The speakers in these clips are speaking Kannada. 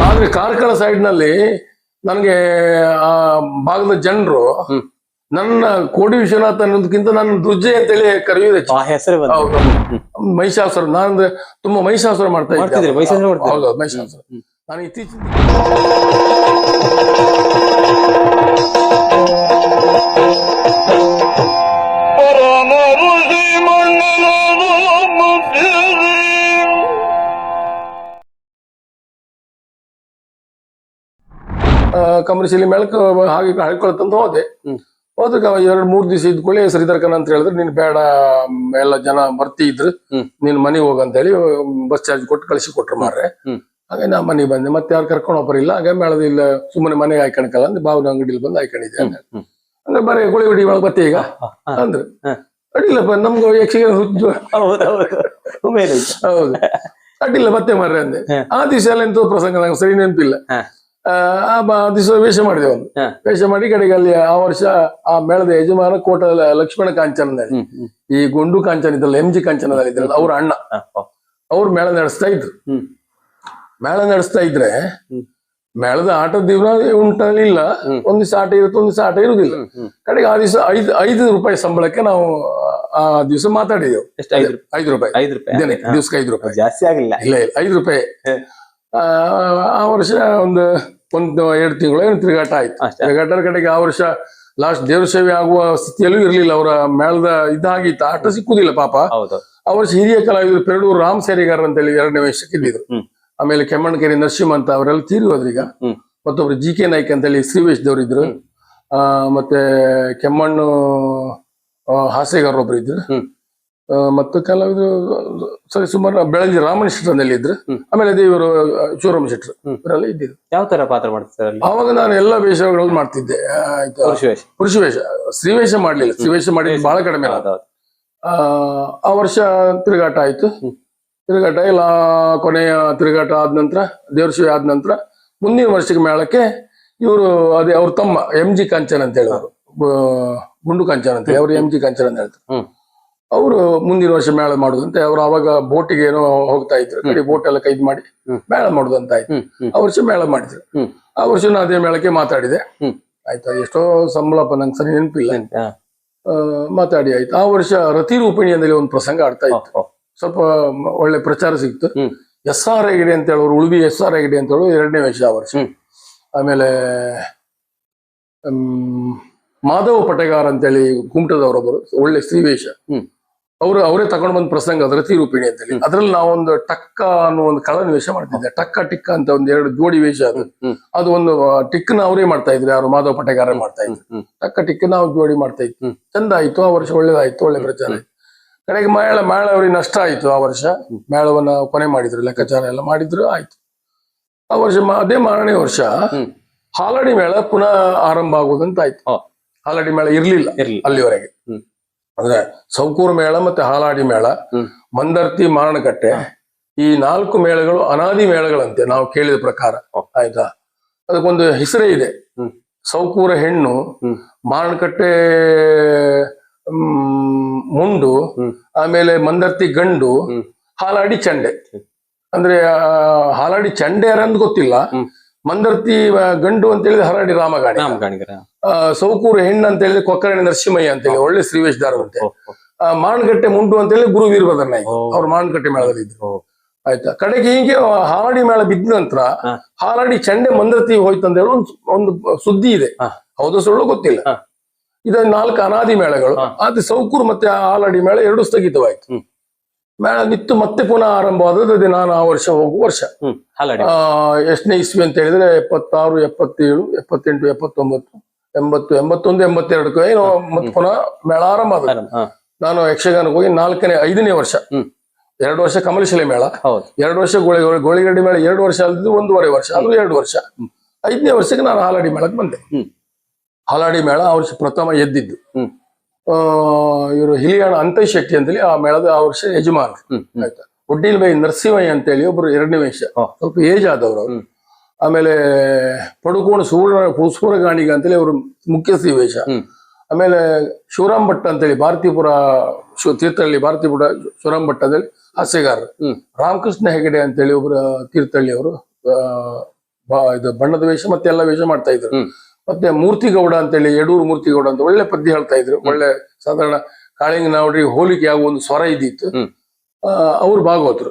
ಆದ್ರೆ ಕಾರ್ಕಳ ಸೈಡ್ ನಲ್ಲಿ ನನಗೆ ಆ ಭಾಗದ ಜನರು ನನ್ನ ಕೋಡಿ ವಿಶ್ವನಾಥ್ ಅನ್ನೋದಕ್ಕಿಂತ ನನ್ನ ದುರ್ಜಯ ಅಂತೇಳಿ ಕರೆಯುವುದೇ ಹೌದು. ಮಹಿಷಾಸುರ ನಾನಂದ್ರೆ ತುಂಬಾ ಮಹಿಷಾಸುರ ಮಾಡ್ತಾ ಇದ್ದೆ. ಹೌದು ಮಹಿಷಾಸುರ. ನಾನು ಇತ್ತೀಚೆಗೆ ಕಮರ್ಷಿಯಲಿ ಮೇಳಕ್ಕೆ ಹಾಗೆ ಹಾಕೊಳ್ತಂತ ಹೋದೆ. ಹೋದಾಗ 2-3 ದಿವಸ ಇದ್ಕೊಳ್ಳಿ ಶ್ರೀಧರ್ಕನ್ ಅಂತ ಹೇಳಿದ್ರೆ ನೀನ್ ಬೇಡ ಎಲ್ಲ ಜನ ಬರ್ತಿ ಇದ್ರು ನೀನ್ ಮನೆಗೆ ಹೋಗಂತ ಹೇಳಿ ಬಸ್ ಚಾರ್ಜ್ ಕೊಟ್ಟು ಕಳಿಸಿ ಕೊಟ್ರು ಮಾರ್ರೆ. ಹಾಗೆ ನಾ ಮನೆಗೆ ಬಂದೆ. ಮತ್ತೆ ಯಾರು ಕರ್ಕೊಂಡು ಹೋಗ್ಬರಿಲ್ಲ. ಹಾಗೆ ಮೇಳದ ಇಲ್ಲ ಸುಮ್ಮನೆ ಮನೆಗೆ ಹಾಕಣಕಲ್ಲ ಅಂದ್ರೆ ಬಾವಿನ ಅಂಗಡಿಲಿ ಬಂದು ಹಾಕೊಂಡಿದ್ದೆ. ಅಂದ್ರೆ ಬರೀ ಗುಳಿ ಗುಡಿ ಒಳಗೆ ಬತ್ತೆ ಈಗ ಅಂದ್ರೆ ಅಡ್ಡಿಲ್ಲಪ್ಪ ನಮ್ಗೂ ಯಕ್ಷಗಾನ ಹುಚ್ಚು. ಹೌದು ಅಡ್ಡಿಲ್ಲ ಮತ್ತೆ ಮಾರ್ರೆ ಅಂದೆ. ಆ ದಿವಸ ಎಲ್ಲ ಎಂತ ಪ್ರಸಂಗ ನಂಗೆ ಸರಿ ನೆನಪಿಲ್ಲ. ಆ ದಿವಸ ವೇಷ ಮಾಡಿದೆ. ಒಂದು ವೇಷ ಮಾಡಿ ಕಡೆಗೆ ಅಲ್ಲಿ ಆ ವರ್ಷ ಆ ಮೇಳದ ಯಜಮಾನ ಕೋಟ ಲಕ್ಷ್ಮಣ ಕಾಂಚನದಲ್ಲಿ ಈ ಗುಂಡು ಕಾಂಚನ ಇದ್ರಲ್ಲ MG ಕಾಂಚನದಲ್ಲಿ ಇದ್ರಲ್ಲ ಅವ್ರ ಅಣ್ಣ ಅವ್ರು ಮೇಳ ನಡೆಸ್ತಾ ಇದ್ರು. ಮೇಳ ನಡೆಸ್ತಾ ಇದ್ರೆ ಮೇಳದ ಆಟದ ದಿನ ಉಂಟಲಿಲ್ಲ. ಒಂದ್ ದಿವಸ ಆಟ ಇರುತ್ತೆ, ಒಂದ್ ದಿವಸ ಆಟ ಇರುದಿಲ್ಲ. ಕಡೆಗೆ ಆ ದಿವಸ 5 ರೂಪಾಯಿ ಸಂಬಳಕ್ಕೆ ನಾವು ಆ ದಿವಸ ಮಾತಾಡಿದೆವು. 5 ರೂಪಾಯಿ ದಿವಸಕ್ಕೆ 5 ರೂಪಾಯಿ ಜಾಸ್ತಿ ಆಗಿಲ್ಲ. ಇಲ್ಲ 5 ರೂಪಾಯಿ. ಆ ವರ್ಷ ಒಂದು 2 ತಿಂಗಳು ಏನು ತಿರುಗಾಟ ಆಯ್ತು. ತಿರುಗಾಟದ ಕಡೆಗೆ ಆ ವರ್ಷ ಲಾಸ್ಟ್ ದೇವ್ರ ಸೇವೆ ಆಗುವ ಸ್ಥಿತಿಯಲ್ಲೂ ಇರ್ಲಿಲ್ಲ. ಅವರ ಮೇಳದ ಇದಾಗಿತ್ತು, ಆಟ ಸಿಕ್ಕುದಿಲ್ಲ ಪಾಪ. ಆ ವರ್ಷ ಹಿರಿಯ ಕಲಾವಿದರು ಪೆರಡೂರು ರಾಮ್ ಸೇರಿಗಾರ ಅಂತೇಳಿ 2ನೇ ವೇಷಕ್ಕೆ ಇದ್ದಿದ್ರು. ಆಮೇಲೆ ಕೆಮ್ಮಣ್ಣಕೆರೆ ನರಸಿಂಹ ಅಂತ ಅವರೆಲ್ಲ ತೀರಿ ಹೋದ್ರೀಗ. ಮತ್ತೊಬ್ರು GK ನಾಯ್ಕ್ ಅಂತೇಳಿ ಶ್ರೀವೇಶ್ದವ್ರು ಇದ್ರು. ಮತ್ತೆ ಕೆಮ್ಮಣ್ಣು ಹಾಸ್ಯಗಾರ ಒಬ್ರು ಇದ್ರು. ಮತ್ತು ಕಲಾವಿದರು ಸರಿ ಸುಮಾರು ಬೆಳಂಜಿ ರಾಮನ್ ಶೆಟ್ಟರಲ್ಲಿ ಇದ್ರು. ಆಮೇಲೆ ದೇವರು ಶಿವರಾಮ ಶೆಟ್ರು ಇವರೆಲ್ಲ ಇದ್ದಿದ್ರು. ಯಾವ ತರ ಪಾತ್ರ ಮಾಡ್ತಾರೆ ಅವಾಗ ನಾನು ಎಲ್ಲ ವೇಷಗಳನ್ನು ಮಾಡ್ತಿದ್ದೆ. ಪುರುಷ ವೇಷ, ಸ್ತ್ರೀವೇಷ ಮಾಡ್ಲಿಲ್ಲ. ಸ್ತ್ರೀವೇಷ ಮಾಡಿದ್ದು ಬಹಳ ಕಡಿಮೆ. ಆ ವರ್ಷ ತಿರುಗಾಟ ಆಯ್ತು. ತಿರುಗಾಟ ಇಲ್ಲ ಕೊನೆಯ ತಿರುಗಾಟ ಆದ ನಂತರ ದೇವ್ರ ಸೇವೆ ಆದ ನಂತರ ಮುಂದಿನ ವರ್ಷಕ್ಕೆ ಮೇಳಕ್ಕೆ ಇವರು ಅದೇ ಅವ್ರ ತಮ್ಮ MG ಕಾಂಚನ್ ಅಂತ ಹೇಳೋರು, ಗುಂಡು ಕಾಂಚನ್ ಅಂತ ಹೇಳಿ ಅವ್ರು MG ಕಾಂಚನ್ ಅಂತ ಹೇಳ್ತಾರೆ. ಅವರು ಮುಂದಿನ ವರ್ಷ ಮೇಳ ಮಾಡುದಂತೆ. ಅವ್ರು ಅವಾಗ ಬೋಟಿಗೆ ಏನೋ ಹೋಗ್ತಾ ಇದ್ರು. ಕಡೆ ಬೋಟ್ ಎಲ್ಲ ಕೈದ್ ಮಾಡಿ ಮೇಳ ಮಾಡುದಂತ ಆಯ್ತು. ಆ ವರ್ಷ ಮೇಳ ಮಾಡಿದ್ರು. ಆ ವರ್ಷ ನಾ ಅದೇ ಮೇಳಕ್ಕೆ ಮಾತಾಡಿದೆ. ಆಯ್ತಾ, ಎಷ್ಟೋ ಸಂಬಳಪ್ಪ ನಂಗೆ ಸರಿ ನೆನಪಿಲ್ಲ. ಮಾತಾಡಿ ಆಯ್ತು. ಆ ವರ್ಷ ರತಿ ರೂಪಿಣಿ ಅಂದೇಳಿ ಒಂದು ಪ್ರಸಂಗ ಆಡ್ತಾ ಇತ್ತು. ಸ್ವಲ್ಪ ಒಳ್ಳೆ ಪ್ರಚಾರ ಸಿಕ್ತು. SR ಹೆಗಡೆ ಅಂತ ಹೇಳೋರು, ಉಳುವಿ SR ಹೆಗಡೆ ಅಂತ ಹೇಳೋರು 2ನೇ ವೇಷ ಆ ವರ್ಷ. ಆಮೇಲೆ ಮಾಧವ ಪಟಗಾರ ಅಂತೇಳಿ ಕುಮಟದವರೊಬ್ಬರು ಒಳ್ಳೆ ಸ್ತ್ರೀವೇಷ, ಅವರೇ ತಗೊಂಡ್ ಬಂದ್ ಪ್ರಸಂಗ ಅದು ರತಿ ರೂಪಿಣಿ ಅಂತೇಳಿ. ಅದ್ರಲ್ಲಿ ನಾವೊಂದು ಟಕ್ಕ ಅನ್ನೋ ಒಂದು ಕಳನ ವೇಷ ಮಾಡ್ತಿದ್ದೆ. ಟಕ್ಕ ಟಿಕ್ಕ ಅಂತ ಒಂದ್ 2 ಜೋಡಿ ವೇಷ. ಅದು ಒಂದು ಟಿಕ್ಕನ ಅವರೇ ಮಾಡ್ತಾ ಇದ್ರು, ಯಾರು ಮಾಧವ ಪಟಗಾರ ಮಾಡ್ತಾ ಇದ್ರು. ಟಕ್ಕ ಟಿಕ್ಕ ನಾವು ಜೋಡಿ ಮಾಡ್ತಾ ಇದ್ವಿ. ಚಂದ ಆಯ್ತು. ಆ ವರ್ಷ ಒಳ್ಳೇದಾಯ್ತು, ಒಳ್ಳೆ ಪ್ರಚಾರ ಆಯ್ತು. ಕಡೆಗೆ ಮೇಳ ಅವ್ರಿಗೆ ನಷ್ಟ ಆಯ್ತು. ಆ ವರ್ಷ ಮೇಳವನ್ನ ಕೊನೆ ಮಾಡಿದ್ರು, ಲೆಕ್ಕಾಚಾರ ಎಲ್ಲ ಮಾಡಿದ್ರು, ಆಯ್ತು. ಆ ವರ್ಷ ಅದೇ ಮಾರನೇ ವರ್ಷ ಹಾಲಾಡಿ ಮೇಳ ಪುನಃ ಆರಂಭ ಆಗುವುದಂತ ಆಯ್ತು. ಹಾಲಾಡಿ ಮೇಳ ಇರ್ಲಿಲ್ಲ ಅಲ್ಲಿವರೆಗೆ. ಅಂದ್ರೆ ಸೌಕೂರು ಮೇಳ ಮತ್ತೆ ಹಾಲಾಡಿ ಮೇಳ, ಮಂದರ್ತಿ, ಮಾರಣಕಟ್ಟೆ, ಈ 4 ಮೇಳಗಳು ಅನಾದಿ ಮೇಳಗಳಂತೆ ನಾವು ಕೇಳಿದ ಪ್ರಕಾರ. ಆಯ್ತಾ, ಅದಕ್ಕೊಂದು ಹೆಸರೇ ಇದೆ. ಸೌಕೂರ ಹೆಣ್ಣು, ಮಾರಣಕಟ್ಟೆ ಮುಂಡು, ಆಮೇಲೆ ಮಂದರ್ತಿ ಗಂಡು, ಹಾಲಾಡಿ ಚಂಡೆ. ಅಂದ್ರೆ ಹಾಲಾಡಿ ಚಂಡೆ ಯಾರಂದ್ ಗೊತ್ತಿಲ್ಲ. ಮಂದರ್ತಿ ಗಂಡು ಅಂತ ಹೇಳಿದ್ರೆ ಹರಾಡಿ ರಾಮಗಾಣಿ, ಸೌಕೂರು ಹೆಣ್ಣು ಅಂತ ಹೇಳಿದ್ರೆ ಕೊಕ್ಕರಣೆ ನರಸಿಂಹಯ್ಯ ಅಂತೇಳಿ ಒಳ್ಳೆ ಶ್ರೀವೇಶ್ದಾರವಂತೆ. ಮಾರಣಕಟ್ಟೆ ಮುಂಡು ಅಂತ ಹೇಳಿ ಗುರು ವೀರಭದ್ರ ನಾಯ್ಕ, ಅವ್ರು ಮಾರಣಕಟ್ಟೆ ಮೇಳದಲ್ಲಿ ಇದ್ರು. ಆಯ್ತಾ, ಕಡೆಗೆ ಹೀಗೆ ಹಾಲಾಡಿ ಮೇಳ ಬಿದ್ದ ನಂತರ ಹಾಲಾಡಿ ಚಂಡೆ ಮಂದರ್ತಿ ಹೋಯ್ತು ಅಂತ ಹೇಳಿ ಒಂದು ಸುದ್ದಿ ಇದೆ. ಹೌದು ಸುಳ್ಳು ಗೊತ್ತಿಲ್ಲ. ಇದ 4 ಅನಾದಿ ಮೇಳಗಳು. ಆದ್ರೆ ಸೌಕೂರು ಮತ್ತೆ ಹಾಲಾಡಿ ಮೇಳ 2 ಸ್ಥಗಿತವಾಯ್ತು. ಮೇಳ ನಿತ್ತು ಮತ್ತೆ ಪುನಃ ಆರಂಭವಾದದ್ದು ನಾನು ಆ ವರ್ಷ ಹೋಗುವ ವರ್ಷ. ಎಷ್ಟನೇ ಇಸ್ವಿ ಅಂತ ಹೇಳಿದ್ರೆ 76, 77, 78, 79, 80, 81, 82 ಏನೋ ಮತ್ತೆ ಪುನಃ ಮೇಳ ಆರಂಭ ಆದ. ನಾನು ಯಕ್ಷಗಾನಕ್ಕೆ ಹೋಗಿ 5ನೇ ವರ್ಷ. 2 ವರ್ಷ ಕಮಲಶಿಲೆ ಮೇಳ, 2 ವರ್ಷ ಗೋಳಿಗಡ್ಡಿ ಮೇಳ, 2 ವರ್ಷ ಅಲ್ದಿದ್ದು 1.5 ವರ್ಷ, ಅದು 2 ವರ್ಷ. 5ನೇ ವರ್ಷಕ್ಕೆ ನಾನು ಹಾಲಾಡಿ ಮೇಳಕ್ಕೆ ಬಂದೆ. ಹಾಲಾಡಿ ಮೇಳ ಆ ವರ್ಷ ಪ್ರಥಮ ಎದ್ದಿದ್ದು. ಇವರು ಹಿಲಿಯಾಣ ಅಂತೈ ಶೆಟ್ಟಿ ಅಂತೇಳಿ ಆ ಮೇಳದ ಆ ವರ್ಷ ಯಜಮಾನ. ಆಯ್ತಾ, ಒಡ್ಡಿಲ್ ಬೈ ನರಸಿಂಹಯ್ಯ ಅಂತೇಳಿ ಒಬ್ರು 2ನೇ ವೇಷ, ಸ್ವಲ್ಪ ಏಜ್ ಆದವ್ರು ಅವರು. ಆಮೇಲೆ ಪಡುಕೋಣ ಸೂರಗಾಣಿಗ ಅಂತೇಳಿ ಅವರು ಮುಖ್ಯ ವೇಷ. ಆಮೇಲೆ ಶಿವರಾಮ್ ಭಟ್ ಅಂತೇಳಿ ಭಾರತೀಪುರ ತೀರ್ಥಹಳ್ಳಿ ಭಾರತೀಪುರ ಶಿವರಾಮ್ ಭಟ್ ಅಂತೇಳಿ ಹಾಸ್ಯಗಾರರು. ರಾಮಕೃಷ್ಣ ಹೆಗಡೆ ಅಂತೇಳಿ ಒಬ್ರು ತೀರ್ಥಹಳ್ಳಿ ಅವರು ಇದು ಬಣ್ಣದ ವೇಷ ಮತ್ತೆ ಎಲ್ಲ ವೇಷ ಮಾಡ್ತಾ ಇದ್ರು. ಮತ್ತೆ ಮೂರ್ತಿಗೌಡ ಅಂತೇಳಿ ಯಡೂರು ಮೂರ್ತಿಗೌಡ ಅಂತ ಒಳ್ಳೆ ಪದ್ಯ ಹೇಳ್ತಾ ಇದ್ರು. ಒಳ್ಳೆ ಸಾಧಾರಣ ಕಾಳಿಂಗನವರಿಗೆ ಹೋಲಿಕೆ ಆಗುವ ಒಂದು ಸ್ವರ ಇದ್ದಿತ್ತು. ಅವ್ರು ಭಾಗವತರು.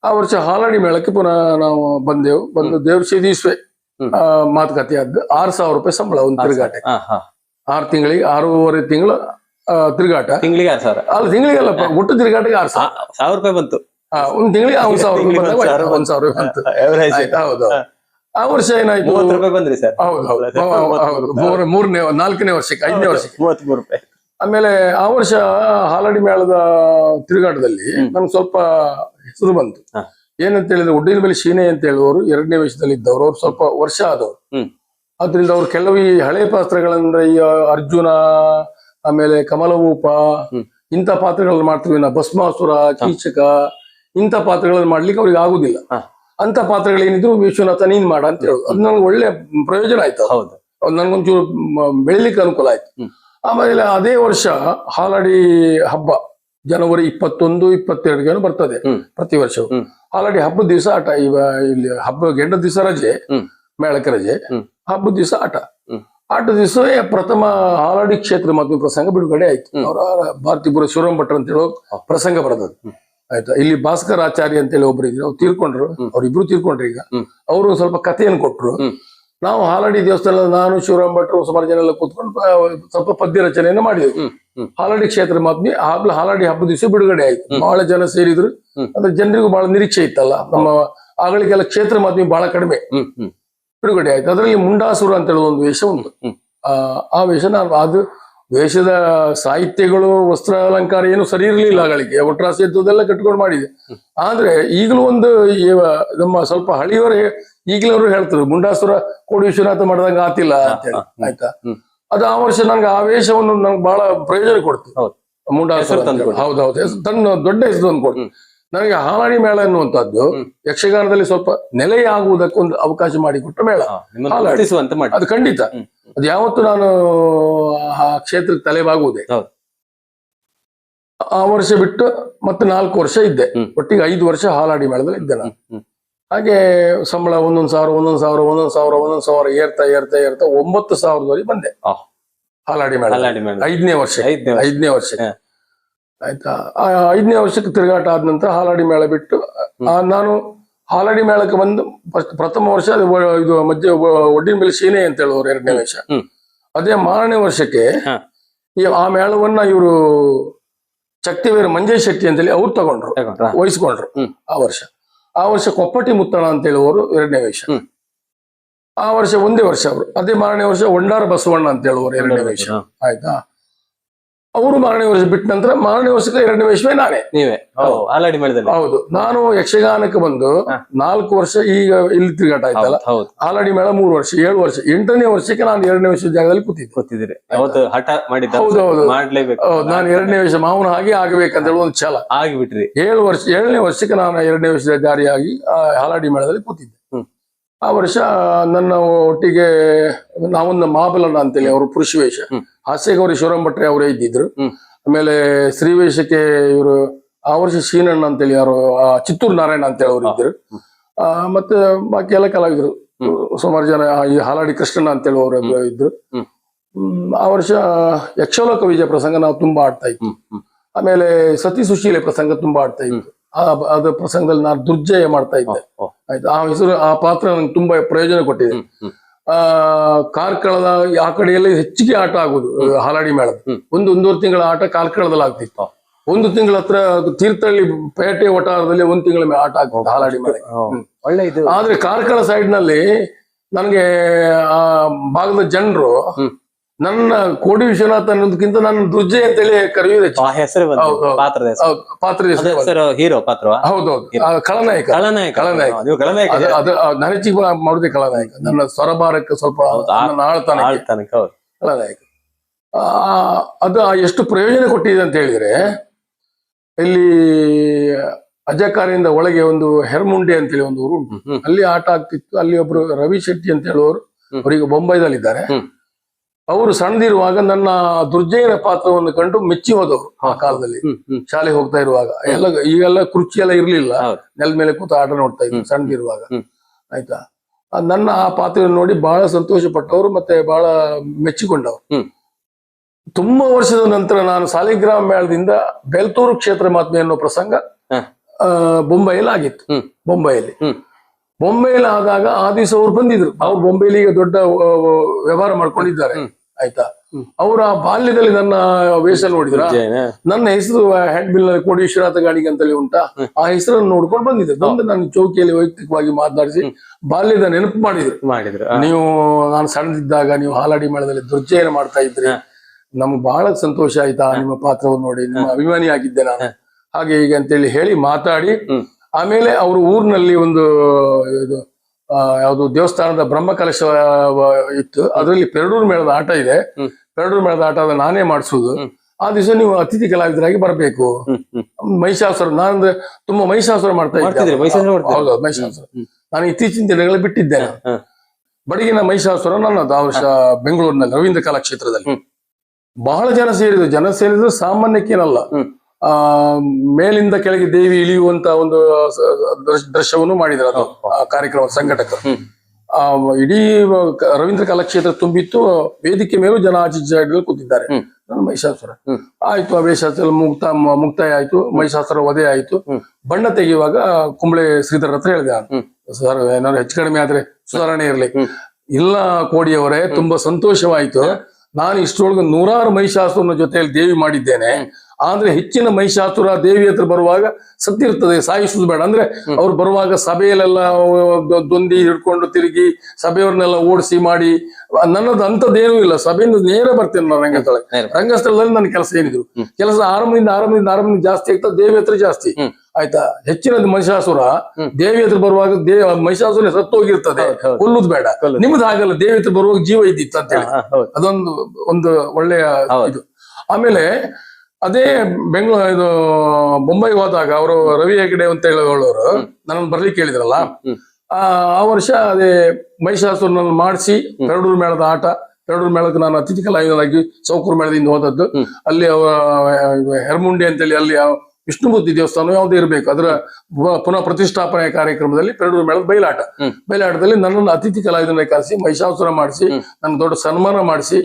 ಆ ವರ್ಷ ಹಾಲಾಡಿ ಮೇಳಕ್ಕೆ ಪುನಃ ನಾವು ಬಂದು ದೇವ್ರ ದಿವಸವೇ ಮಾತುಕತೆ ಆದ್ದು. 6,000 ರೂಪಾಯಿ ಸಂಬಳ ಒಂದು ತಿರುಗಾಟ. 6 ತಿಂಗಳಿಗೆ 6.5 ತಿಂಗಳು ತಿರುಗಾಟ. ತಿಂಗಳಿಗೆ 6,000 ಅಲ್ಲ, ತಿಂಗಳಿಗೆಲ್ಲ ಒಟ್ಟು ತಿರುಗಾಟಕ್ಕೆ 6,000 ರೂಪಾಯಿ ಬಂತು. ಒಂದ್ ತಿಂಗಳಿಗೆ 1,000 ರೂಪಾಯಿ 1,000 ರೂಪಾಯಿ ಬಂತು. ಹೌದು. ಆ ವರ್ಷ ಏನಾಯ್ತು, 30 ರೂಪಾಯಿ ಬಂದ್ರಿ ಸರ್. ಹೌದು. 4ನೇ ವರ್ಷಕ್ಕೆ 5ನೇ ವರ್ಷಕ್ಕೆ 33 ರೂಪಾಯಿ. ಆಮೇಲೆ ಆ ವರ್ಷ ಹಾಲಾಡಿ ಮೇಳದ ತಿರುಗಾಟದಲ್ಲಿ ನಮ್ಗೆ ಸ್ವಲ್ಪ ಹೆಸರು ಬಂತು. ಏನಂತ ಹೇಳಿದ್ರೆ, ಒಡ್ಡಿನ ಮೇಲೆ ಶೀನೆ ಅಂತ ಹೇಳುವವರು 2ನೇ ವೇಷದಲ್ಲಿ ಇದ್ದವರು. ಅವ್ರು ಸ್ವಲ್ಪ ವರ್ಷ ಆದವರು. ಅದ್ರಿಂದ ಅವ್ರು ಕೆಲವು ಈ ಹಳೆ ಪಾತ್ರಗಳಂದ್ರೆ ಈ ಅರ್ಜುನ, ಆಮೇಲೆ ಕಮಲವೂಪ, ಇಂಥ ಪಾತ್ರಗಳನ್ನ ಮಾಡ್ತೀವಿ ನಾ, ಭಸ್ಮಾಸುರ, ಕೀಚಕ, ಇಂಥ ಪಾತ್ರಗಳನ್ನ ಮಾಡ್ಲಿಕ್ಕೆ ಅವ್ರಿಗೆ ಆಗುದಿಲ್ಲ. ಅಂತ ಪಾತ್ರಗಳೇನಿದ್ರು ವಿಶ್ವನಾಥ ನೀನ್ ಮಾಡ ಅಂತ ಹೇಳುದು. ಅದು ನನ್ಗೆ ಒಳ್ಳೆ ಪ್ರಯೋಜನ ಆಯ್ತು. ನನ್ಗೊಂಚೂರು ಬೆಳಿಲಿಕ್ಕೆ ಅನುಕೂಲ ಆಯ್ತು. ಆಮೇಲೆ ಅದೇ ವರ್ಷ ಹಾಲಾಡಿ ಹಬ್ಬ ಜನವರಿ 21, 22 ಬರ್ತದೆ ಪ್ರತಿ ವರ್ಷವು. ಹಾಲಾಡಿ ಹಬ್ಬದ ದಿವಸ ಆಟ. ಇಲ್ಲಿ ಹಬ್ಬ ಗೆಂಡ ದಿವಸ ರಜೆ, ಮೇಳಕ್ಕೆ ರಜೆ, ಹಬ್ಬದ ದಿವಸ ಆಟ. ಆಟದ ದಿವಸವೇ ಪ್ರಥಮ ಹಾಲಾಡಿ ಕ್ಷೇತ್ರ ಮದುವೆ ಪ್ರಸಂಗ ಬಿಡುಗಡೆ ಆಯ್ತು. ಅವರ ಭಾರತೀಪುರ ಶಿವರಾಮ್ ಭಟ್ರು ಅಂತ ಹೇಳೋ ಪ್ರಸಂಗ ಬರ್ತದೆ. ಆಯ್ತಾ. ಇಲ್ಲಿ ಭಾಸ್ಕರ್ ಆಚಾರ್ಯ ಅಂತೇಳಿ ಒಬ್ರು ಇದ್ರು, ಅವ್ರು ತೀರ್ಕೊಂಡ್ರು. ಅವ್ರಿಬ್ರು ತೀರ್ಕೊಂಡ್ರು. ಈಗ ಅವರು ಸ್ವಲ್ಪ ಕಥೆಯನ್ನು ಕೊಟ್ರು. ನಾವು ಹಾಲಾಡಿ ದೇವಸ್ಥಾನ, ನಾನು ಶಿವರಾಮ್ ಭಟ್ರು ಸುಮಾರು ಜನ ಎಲ್ಲ ಕೂತ್ಕೊಂಡು ಸ್ವಲ್ಪ ಪದ್ಯ ರಚನೆಯನ್ನು ಮಾಡಿದ್ವಿ. ಹಾಲಾಡಿ ಕ್ಷೇತ್ರ ಮದ್ವೆ ಹಾಲಾಡಿ ಹಬ್ಬದ ದಿವಸ ಬಿಡುಗಡೆ ಆಯ್ತು. ಬಹಳ ಜನ ಸೇರಿದ್ರು. ಅಂದ್ರೆ ಜನರಿಗೂ ಬಹಳ ನಿರೀಕ್ಷೆ ಇತ್ತಲ್ಲ. ನಮ್ಮ ಆಗಳಿಗೆಲ್ಲ ಕ್ಷೇತ್ರ ಮದ್ವೆ ಬಹಳ ಕಡಿಮೆ. ಬಿಡುಗಡೆ ಆಯ್ತು. ಅದರಲ್ಲಿ ಮುಂಡಾಸುರ ಅಂತ ಹೇಳುವ ಒಂದು ವೇಷ ಉಂಟು. ಆ ವೇಷ ಅದು ವೇಷದ ಸಾಹಿತ್ಯಗಳು, ವಸ್ತ್ರ ಅಲಂಕಾರ ಏನು ಸರಿ ಇರಲಿಲ್ಲ. ಆಗಳಿಗೆ ಒಟ್ರಾಸಿ ಎತ್ತದೆಲ್ಲ ಕಟ್ಕೊಂಡು ಮಾಡಿದೆ. ಆದ್ರೆ ಈಗಲೂ ಒಂದು ನಮ್ಮ ಸ್ವಲ್ಪ ಹಳಿಯವರು ಈಗಲವರು ಹೇಳ್ತಾರೆ, ಮುಂಡಾಸುರ ಕೋಡಿ ವಿಶ್ವನಾಥ ಮಾಡಿದಂಗ ಆತಿಲ್ಲ ಅಂತ ಹೇಳಿ. ಆಯ್ತಾ. ಅದು ಆ ವರ್ಷ ನನ್ಗೆ ಆ ವೇಷವನ್ನು ನಂಗೆ ಬಹಳ ಪ್ರಯೋಜನ ಕೊಡ್ತು. ಮುಂಡಾಸುರ. ಹೌದೌದು, ತನ್ನ ದೊಡ್ಡ ಹೆಸರು ತಂದು ಕೊಡ್ತು ನನಗೆ. ಹಾಲಾಡಿ ಮೇಳ ಎನ್ನುವಂತದ್ದು ಯಕ್ಷಗಾನದಲ್ಲಿ ಸ್ವಲ್ಪ ನೆಲೆಯಾಗುವುದಕ್ಕೆ ಒಂದು ಅವಕಾಶ ಮಾಡಿಕೊಟ್ಟ ಮೇಳ ಹಾಲಾಡಿ. ಅದು ಖಂಡಿತ. ಅದು ಯಾವತ್ತು ನಾನು ಆ ಕ್ಷೇತ್ರಕ್ಕೆ ತಲೆಬಾಗುವುದೇ. ಆ ವರ್ಷ ಬಿಟ್ಟು ಮತ್ತೆ 4 ವರ್ಷ ಇದ್ದೆ. ಒಟ್ಟಿಗೆ 5 ವರ್ಷ ಹಾಲಾಡಿ ಮೇಳದಲ್ಲಿ ಇದ್ದೆ ನಾನು. ಹಾಗೆ ಸಂಬಳ 1,000 ಏರ್ತಾ 9,000 ಬಂದೆ ಹಾಲಾಡಿ ಮೇಳ 5ನೇ ವರ್ಷ. 5ನೇ ವರ್ಷ ಆಯ್ತಾ. 5ನೇ ವರ್ಷಕ್ಕೆ ತಿರುಗಾಟ ಆದ ನಂತರ ಹಾಲಾಡಿ ಮೇಳ ಬಿಟ್ಟು ನಾನು ಹಾಲಾಡಿ ಮೇಳಕ್ಕೆ ಬಂದು ಪ್ರಥಮ ವರ್ಷ ಇದು ಮಧ್ಯೆ ಒಡ್ಡಿನ ಮೇಲೆ ಶೀನೆ ಅಂತ ಹೇಳುವರು 2ನೇ ವೇಷ. ಅದೇ 6ನೇ ವರ್ಷಕ್ಕೆ ಆ ಮೇಳವನ್ನ ಇವರು ಶಕ್ತಿವೇರು ಮಂಜೇಶ್ ಶೆಟ್ಟಿ ಅಂತೇಳಿ ಅವ್ರು ತಗೊಂಡ್ರು, ವಹಿಸ್ಕೊಂಡ್ರು. ಆ ವರ್ಷ ಕೊಪ್ಪಟಿ ಮುತ್ತಣ ಅಂತ ಹೇಳುವವರು 2ನೇ ವೇಷ. ಆ ವರ್ಷ ಒಂದೇ ವರ್ಷ ಅವರು. ಅದೇ 6ನೇ ವರ್ಷ ಒಂಡಾರ ಬಸವಣ್ಣ ಅಂತ ಹೇಳುವರು 2ನೇ ವೇಷ. ಆಯ್ತಾ. ಅವರು 6ನೇ ವರ್ಷ ಬಿಟ್ಟ ನಂತರ 6ನೇ ವರ್ಷಕ್ಕೆ 2ನೇ ವೇಷವೇ ನಾನೇ. ಹೌದು. ನಾನು ಯಕ್ಷಗಾನಕ್ಕೆ ಬಂದು 4 ವರ್ಷ ಈಗ ಇಲ್ಲಿ ತಿರುಗಾಟ ಆಯ್ತಲ್ಲ. ಹಾಲಾಡಿ ಮೇಳ 3 ವರ್ಷ, 7 ವರ್ಷ. 8ನೇ ವರ್ಷಕ್ಕೆ ನಾನು 2ನೇ ವರ್ಷದ ಜಾಗದಲ್ಲಿ ಕೂತಿದ್ದೆ. ಹೌದೌದು. ನಾನು 2ನೇ ವರ್ಷ ಮಾವನ ಹಾಗೆ ಆಗಬೇಕಂತ ಹೇಳಿ ಒಂದು ಛಲ ಆಗಿಬಿಟ್ರಿ. 7ನೇ ವರ್ಷಕ್ಕೆ ನಾನು 2ನೇ ವರ್ಷದ ಜಾರಿಯಾಗಿ ಹಾಲಾಡಿ ಮೇಳದಲ್ಲಿ ಕೂತಿದ್ದೆ. ಆ ವರ್ಷ ನನ್ನ ಒಟ್ಟಿಗೆ ನಾವೊಂದು ಮಹಾಬಲನ ಅಂತೇಳಿ ಅವರು ಪುರುಷ ವೇಷ, ಹಾಸ್ಯಗೌರಿ ಶಿವರಾಮ್ ಭಟ್ರೆ ಅವರೇ ಇದ್ದಿದ್ರು. ಆಮೇಲೆ ಸ್ತ್ರೀವೇಷಕ್ಕೆ ಇವರು ಆ ವರ್ಷ ಶೀನಣ್ಣ ಅಂತೇಳಿ ಯಾರು ಚಿತ್ತೂರು ನಾರಾಯಣ ಅಂತೇಳಿ ಅವರು ಇದ್ರು. ಮತ್ತೆ ಬಾಕಿ ಎಲ್ಲ ಕಲಾವಿದರು ಸುಮಾರು ಜನ. ಈ ಹಾಲಾಡಿ ಕೃಷ್ಣಣ್ಣ ಅಂತೇಳಿ ಅವರು ಇದ್ರು. ಆ ವರ್ಷ ಯಕ್ಷಲೋಕ ವಿಜಯ ಪ್ರಸಂಗ ನಾವು ತುಂಬಾ ಆಡ್ತಾ ಇತ್ತು. ಆಮೇಲೆ ಸತಿ ಸುಶೀಲೆ ಪ್ರಸಂಗ ತುಂಬಾ ಆಡ್ತಾ ಇತ್ತು. ಅದ ಪ್ರಸಂಗದಲ್ಲಿ ನಾನು ದುರ್ಜಯ ಮಾಡ್ತಾ ಇದ್ದೆ. ಆಯ್ತು. ಆ ಹೆಸರು, ಆ ಪಾತ್ರ ನಂಗೆ ತುಂಬಾ ಪ್ರಯೋಜನ ಕೊಟ್ಟಿದೆ. ಕಾರ್ಕಳದ ಆ ಕಡೆಯಲ್ಲಿ ಹೆಚ್ಚಿಗೆ ಆಟ ಆಗುದು ಹಾಲಾಡಿ ಮೇಳದ. 1-1.5 ತಿಂಗಳ ಆಟ ಕಾರ್ಕಳದಲ್ಲಿ ಆಗ್ತಿತ್ತು. 1 ತಿಂಗಳ ಹತ್ರ ತೀರ್ಥಹಳ್ಳಿ ಪೇಟೆ ವಟಾರದಲ್ಲಿ 1 ತಿಂಗಳ ಆಟ ಆಗ್ತಿತ್ತು ಹಾಲಾಡಿ ಮೇಳ. ಆದ್ರೆ ಕಾರ್ಕಳ ಸೈಡ್ ನಲ್ಲಿ ನನಗೆ ಆ ಭಾಗದ ಜನರು ನನ್ನ ಕೋಡಿ ವಿಶ್ವನಾಥ ಅನ್ನೋದಕ್ಕಿಂತ ನನ್ನ ದುರ್ಜಯ ಅಂತೇಳಿ ಕರೆಯುವುದೇ. ಹೌದೌದು. ಖಳನಾಯಕ. ಅದು ನರಚಿಗೆ ಮಾಡುದೇ ಖಳನಾಯಕ. ನನ್ನ ಸ್ವರಭಾರಕ್ಕೆ ಸ್ವಲ್ಪ ಆಳ್ತಾನೆ ಖಳನಾಯಕ. ಅದು ಎಷ್ಟು ಪ್ರಯೋಜನ ಕೊಟ್ಟಿದೆ ಅಂತ ಹೇಳಿದ್ರೆ, ಇಲ್ಲಿ ಅಜಕಾರಿಯಿಂದ ಒಳಗೆ ಒಂದು ಹೆರ್ಮುಂಡಿ ಅಂತೇಳಿ ಒಂದು ಊರು ಉಂಟು. ಅಲ್ಲಿ ಆಟ ಆಗ್ತಿತ್ತು. ಅಲ್ಲಿ ಒಬ್ರು ರವಿ ಶೆಟ್ಟಿ ಅಂತ ಹೇಳುವವರು, ಅವರಿಗೆ ಬೊಂಬೈದಲ್ಲಿದ್ದಾರೆ. ಅವರು ಸಣ್ಣದಿರುವಾಗ ನನ್ನ ದುರ್ಜಯನ ಪಾತ್ರವನ್ನು ಕಂಡು ಮೆಚ್ಚಿ ಹೋದವರು. ಆ ಕಾಲದಲ್ಲಿ ಶಾಲೆಗೆ ಹೋಗ್ತಾ ಇರುವಾಗ ಈಗೆಲ್ಲ ಕುರ್ಚಿ ಎಲ್ಲ ಇರ್ಲಿಲ್ಲ, ನೆಲದ ಮೇಲೆ ಕೂತು ಆಟ ನೋಡ್ತಾ ಇದ್ರು ಸಣ್ಣದಿರುವಾಗ. ಆಯ್ತಾ. ನನ್ನ ಆ ಪಾತ್ರ ನೋಡಿ ಬಹಳ ಸಂತೋಷ ಪಟ್ಟವರು ಮತ್ತೆ ಬಹಳ ಮೆಚ್ಚಿಕೊಂಡವರು. ತುಂಬಾ ವರ್ಷದ ನಂತರ ನಾನು ಸಾಲಿಗ್ರಾಮ ಮೇಳದಿಂದ ಬೆಲ್ತೂರು ಕ್ಷೇತ್ರ ಮಹಾತ್ಮೆ ಅನ್ನೋ ಪ್ರಸಂಗ ಬೊಂಬೈಯಲ್ಲಿ ಆಗಿತ್ತು. ಬೊಂಬೈಯಲ್ಲಿ ಆದಾಗ ಆ ದಿವಸ ಅವ್ರು ಬಂದಿದ್ರು. ಅವ್ರು ಬೊಂಬೈಲಿ ಈಗ ದೊಡ್ಡ ವ್ಯವಹಾರ ಮಾಡ್ಕೊಂಡಿದ್ದಾರೆ. ಆಯ್ತಾ, ಅವರ ಬಾಲ್ಯದಲ್ಲಿ ನನ್ನ ವೇಷ ನೋಡಿದ್ರ, ನನ್ನ ಹೆಸರು ಹ್ಯಾಂಡ್ ಬಿಲ್ ಕೋಡೀಶ್ವರನಾಥ ಗಾಣಿಗೆ ಅಂತೇಳಿ ಉಂಟಾ, ಆ ಹೆಸರನ್ನು ನೋಡ್ಕೊಂಡು ಬಂದಿದ್ದೆ. ಬಂದು ನಾನು ಚೌಕಿಯಲ್ಲಿ ವೈಯಕ್ತಿಕವಾಗಿ ಮಾತನಾಡಿಸಿ ಬಾಲ್ಯದ ನೆನಪು ಮಾಡಿದ್ರು. ನೀವು ನಾನು ಸಣ್ಣದಿದ್ದಾಗ ನೀವು ಹಾಲಾಡಿ ಮೇಳದಲ್ಲಿ ದುರ್ಜಯನ ಮಾಡ್ತಾ ಇದ್ರಿ, ನಮ್ಗೆ ಬಹಳ ಸಂತೋಷ ಆಯ್ತಾ ನಿಮ್ಮ ಪಾತ್ರವನ್ನು ನೋಡಿ, ನಿಮ್ಮ ಅಭಿಮಾನಿ ಆಗಿದ್ದೆ ನಾನು, ಹಾಗೆ ಹೀಗೆ ಅಂತೇಳಿ ಹೇಳಿ ಮಾತಾಡಿ, ಆಮೇಲೆ ಅವರು ಊರಿನಲ್ಲಿ ಒಂದು ಇದು ಯಾವುದು ದೇವಸ್ಥಾನದ ಬ್ರಹ್ಮಕಲಶ ಇತ್ತು, ಅದರಲ್ಲಿ ಪೆರಡೂರು ಮೇಳದ ಆಟ ಇದೆ. ಪೆರಡೂರು ಮೇಳದ ಆಟ ನಾನೇ ಮಾಡಿಸುದು. ಆ ದಿವಸ ನೀವು ಅತಿಥಿ ಕಲಾವಿದರಾಗಿ ಬರಬೇಕು. ಮಹಿಷಾಸುರ, ನಾನಂದ್ರೆ ತುಂಬಾ ಮಹಿಷಾಸುರ ಮಾಡ್ತಾ ಇದ್ದೆ. ಹೌದು, ಮಹಿಷಾಸುರ ನಾನು ಇತ್ತೀಚಿನ ದಿನಗಳಲ್ಲಿ ಬಿಟ್ಟಿದ್ದೇನೆ. ಬಡಗಿನ ಮಹಿಷಾಸುರ ನನ್ನದು ಆ ವರ್ಷ ಬೆಂಗಳೂರಿನಲ್ಲಿ ರವೀಂದ್ರ ಕಲಾಕ್ಷೇತ್ರದಲ್ಲಿ ಬಹಳ ಜನ ಸೇರಿದ್ರು. ಸಾಮಾನ್ಯಕ್ಕೇನಲ್ಲ, ಮೇಲಿಂದ ಕೆಳಗೆ ದೇವಿ ಇಳಿಯುವಂತ ಒಂದು ದೃಶ್ಯವನ್ನು ಮಾಡಿದ್ರು ಅದು ಆ ಕಾರ್ಯಕ್ರಮದ ಸಂಘಟಕರು. ಇಡೀ ರವೀಂದ್ರ ಕಲಾಕ್ಷೇತ್ರ ತುಂಬಿತ್ತು. ವೇದಿಕೆ ಮೇಲೂ ಜನ ಆಚೆ ಕೂತಿದ್ದಾರೆ. ನಾನು ಮಹಿಷಾಸುರ ಆಯ್ತು, ಆ ವೇಷಾಸುರ ಮುಕ್ತಾಯ ಆಯ್ತು, ಮಹಿಷಾಸುರ ವಧೆ ಆಯ್ತು. ಬಣ್ಣ ತೆಗೆಯುವಾಗ ಕುಂಬಳೆ ಶ್ರೀಧರ್ ಹತ್ರ ಹೇಳಿದೆ, ಸರ್ ಏನಾದ್ರು ಹೆಚ್ಚು ಕಡಿಮೆ ಆದ್ರೆ ಸುಧಾರಣೆ ಇರ್ಲಿ. ಇಲ್ಲ ಕೋಡಿಯವರೇ, ತುಂಬಾ ಸಂತೋಷವಾಯ್ತು. ನಾನು ಇಷ್ಟರೊಳಗೆ 100 ಮಹಿಷಾಸುರನ ಜೊತೆಯಲ್ಲಿ ದೇವಿ ಮಾಡಿದ್ದೇನೆ. ಆದ್ರೆ ಹೆಚ್ಚಿನ ಮಹಿಷಾಸುರ ದೇವಿ ಹತ್ರ ಬರುವಾಗ ಸತ್ತಿರ್ತದೆ, ಸಾಯಿಸುದು ಬೇಡ ಅಂದ್ರೆ ಅವ್ರು ಬರುವಾಗ ಸಭೆಯಲ್ಲೆಲ್ಲ ದೊಂದಿ ಹಿಡ್ಕೊಂಡು ತಿರುಗಿ ಸಭೆಯವ್ರನ್ನೆಲ್ಲ ಓಡಿಸಿ ಮಾಡಿ, ನನ್ನದು ಅಂತದ್ದೇನೂ ಇಲ್ಲ. ಸಭೆಯಿಂದ ನೇರ ಬರ್ತೇನೆ ನಾನು ರಂಗಸ್ಥಳದಲ್ಲಿ ನನ್ನ ಕೆಲಸ ಏನಿದ್ರು ಕೆಲಸ ಆರಂಭದಿಂದ ಜಾಸ್ತಿ ಆಗ್ತದೆ, ದೇವಿ ಹತ್ರ ಜಾಸ್ತಿ ಆಯ್ತಾ. ಹೆಚ್ಚಿನದು ಮಹಿಷಾಸುರ ದೇವಿ ಹತ್ರ ಬರುವಾಗ ಮಹಿಷಾಸುರ ಸತ್ತೋಗಿರ್ತದೆ, ಕೊಲ್ಲುದು ಬೇಡ. ನಿಮ್ದು ಹಾಗಲ್ಲ, ದೇವಿ ಹತ್ರ ಬರುವಾಗ ಜೀವ ಇದ್ದಿತ್ತು ಅಂತ ಹೇಳಿ ಒಂದು ಒಳ್ಳೆಯ ಇದು. ಆಮೇಲೆ ಅದೇ ಇದು ಮುಂಬೈಗೆ ಹೋದಾಗ ಅವರು ರವಿ ಹೆಗಡೆ ಅಂತ ಹೇಳೋರು ನನ್ನನ್ನು ಬರ್ಲಿಕ್ಕೆ ಹೇಳಿದ್ರಲ್ಲ, ಆ ವರ್ಷ ಅದೇ ಮಹಿಷಾಸುರನನ್ನು ಮಾಡಿಸಿ ಪೆರಡೂರು ಮೇಳದ ಆಟ, ಪೆರಡೂರು ಮೇಳಕ್ಕೆ ನಾನು ಅತಿಥಿ ಕಲಾವಿದನಾಗಿ ಸೌಕೂರು ಮೇಳದಿಂದ ಹೋದದ್ದು. ಅಲ್ಲಿ ಹೆರ್ಮುಂಡಿ ಅಂತೇಳಿ ಅಲ್ಲಿ ವಿಷ್ಣುಮೂರ್ತಿ ದೇವಸ್ಥಾನ ಯಾವುದೇ ಇರಬೇಕು, ಅದರ ಪುನಃ ಪ್ರತಿಷ್ಠಾಪನೆ ಕಾರ್ಯಕ್ರಮದಲ್ಲಿ ಪೆರಡೂರು ಮೇಳದ ಬಯಲಾಟದಲ್ಲಿ ನನ್ನನ್ನು ಅತಿಥಿ ಕಲಾವಿದನ ಕರೆಸಿ ಮಹಿಷಾಸುರ ಮಾಡಿಸಿ ನನ್ನ ದೊಡ್ಡ ಸನ್ಮಾನ ಮಾಡಿಸಿ,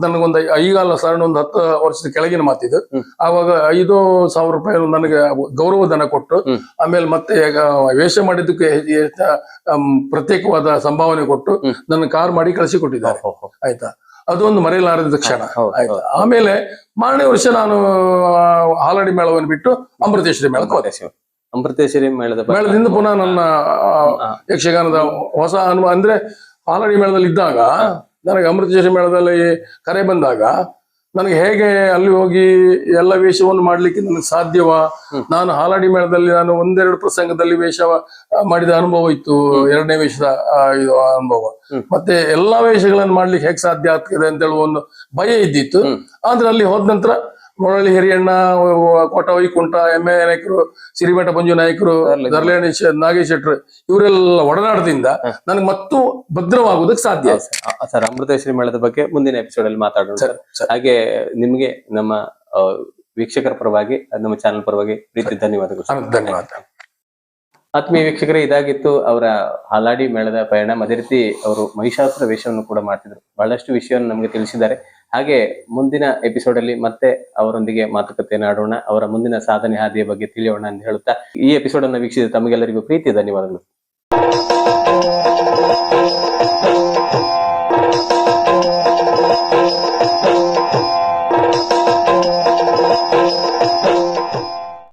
ನನಗೊಂದು ಐಗಾಲ ಸಾಧಾರಣ ಒಂದು 10 ವರ್ಷದ ಕೆಳಗಿನ ಮಾತಿದ್ದು. ಆವಾಗ 5,000 ರೂಪಾಯಿ ನನಗೆ ಗೌರವಧನ ಕೊಟ್ಟು, ಆಮೇಲೆ ಮತ್ತೆ ವೇಷ ಮಾಡಿದ್ದಕ್ಕೆ ಪ್ರತ್ಯೇಕವಾದ ಸಂಭಾವನೆ ಕೊಟ್ಟು ನನ್ನ ಕಾರ್ ಮಾಡಿ ಕಳಿಸಿ ಕೊಟ್ಟಿದ್ದಾರೆ. ಆಯ್ತಾ, ಅದೊಂದು ಮರೆಯಲಾರದ ಕ್ಷಣ. ಆಯ್ತಾ, ಆಮೇಲೆ ಮಾರನೇ ವರ್ಷ ನಾನು ಹಾಲಾಡಿ ಮೇಳವನ್ನು ಬಿಟ್ಟು ಅಮೃತೇಶ್ವರಿ ಮೇಳಕ್ಕೆ ಹೋದೆ. ಅಮೃತೇಶ್ವರಿ ಮೇಳದಿಂದ ಪುನಃ ನನ್ನ ಯಕ್ಷಗಾನದ ಹೊಸ ಅನುಭವ ಅಂದ್ರೆ, ಹಾಲಾಡಿ ಮೇಳದಲ್ಲಿ ಇದ್ದಾಗ ನನಗೆ ಅಮೃತೇಶ್ವರಿ ಮೇಳದಲ್ಲಿ ಕರೆ ಬಂದಾಗ ನನಗೆ ಹೇಗೆ ಅಲ್ಲಿ ಹೋಗಿ ಎಲ್ಲ ವೇಷವನ್ನು ಮಾಡ್ಲಿಕ್ಕೆ ನನಗೆ ಸಾಧ್ಯವಾ? ನಾನು ಹಾಲಾಡಿ ಮೇಳದಲ್ಲಿ ನಾನು 1-2 ಪ್ರಸಂಗದಲ್ಲಿ ವೇಷ ಮಾಡಿದ ಅನುಭವ ಇತ್ತು, 2ನೇ ವೇಷದ ಇದು ಅನುಭವ. ಮತ್ತೆ ಎಲ್ಲಾ ವೇಷಗಳನ್ನು ಮಾಡ್ಲಿಕ್ಕೆ ಹೇಗೆ ಸಾಧ್ಯ ಆಗ್ತದೆ ಅಂತ ಹೇಳುವ ಒಂದು ಭಯ ಇದ್ದಿತ್ತು. ಆದ್ರೆ ಅಲ್ಲಿ ಹೋದ ನಂತರ ಮೊಳಲಿ ಹಿರಿಯಣ್ಣ, ಕೋಟ ವೈಕುಂಠ, ಎಮ್ಮೆ ನಾಯಕರು, ಸಿರಿಮಠ ಮಂಜು ನಾಯಕರು, ದರ್ಲೇಣಿ ನಾಗೇಶ್ ಶೆಟ್ರು, ಇವರೆಲ್ಲ ಒಡನಾಟದಿಂದ ನನಗೆ ಮತ್ತು ಭದ್ರವಾಗುವುದಕ್ಕೆ ಸಾಧ್ಯ. ಸರ್, ಅಮೃತೇಶ್ವರಿ ಮೇಳದ ಬಗ್ಗೆ ಮುಂದಿನ ಎಪಿಸೋಡ್ ಅಲ್ಲಿ ಮಾತಾಡೋಣ. ಹಾಗೆ ನಿಮ್ಗೆ ನಮ್ಮ ವೀಕ್ಷಕರ ಪರವಾಗಿ, ನಮ್ಮ ಚಾನೆಲ್ ಪರವಾಗಿ ಪ್ರೀತಿ ಧನ್ಯವಾದಗಳು. ಧನ್ಯವಾದ. ಆತ್ಮೀಯ ವೀಕ್ಷಕರೇ, ಇದಾಗಿತ್ತು ಅವರ ಹಾಲಾಡಿ ಮೇಳದ ಪಯಣ. ಅದೇ ರೀತಿ ಅವರು ಮಹಿಷಾಸುರ ವೇಷವನ್ನು ಕೂಡ ಮಾಡ್ತಿದ್ರು. ಬಹಳಷ್ಟು ವಿಷಯವನ್ನು ನಮಗೆ ತಿಳಿಸಿದ್ದಾರೆ. ಹಾಗೆ ಮುಂದಿನ ಎಪಿಸೋಡ್ ಅಲ್ಲಿ ಮತ್ತೆ ಅವರೊಂದಿಗೆ ಮಾತುಕತೆಯನ್ನು ಆಡೋಣ, ಅವರ ಮುಂದಿನ ಸಾಧನೆ ಹಾದಿಯ ಬಗ್ಗೆ ತಿಳಿಯೋಣ ಅಂತ ಹೇಳುತ್ತಾ ಈ ಎಪಿಸೋಡ್ ಅನ್ನು ವೀಕ್ಷಿಸಿದ ತಮಗೆಲ್ಲರಿಗೂ ಪ್ರೀತಿ ಧನ್ಯವಾದಗಳು.